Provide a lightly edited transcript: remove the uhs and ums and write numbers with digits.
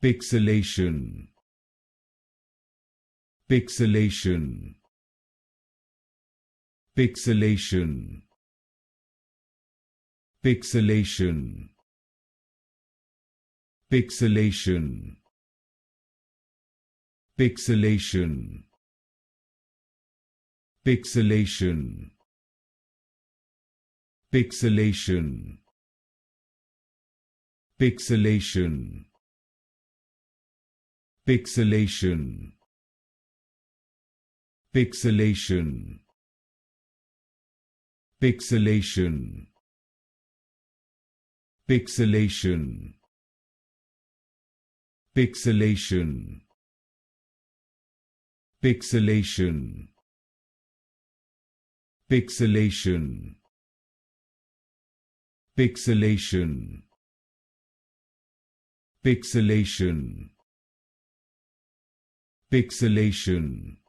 Pixilation. Pixilation. Pixilation. Pixilation. Pixilation. Pixilation. Pixilation. Pixilation. Pixilation. Pixilation. Pixilation. Pixilation. Pixilation. Pixilation. Pixilation. Pixilation. Pixilation. Pixilation. Pixilation.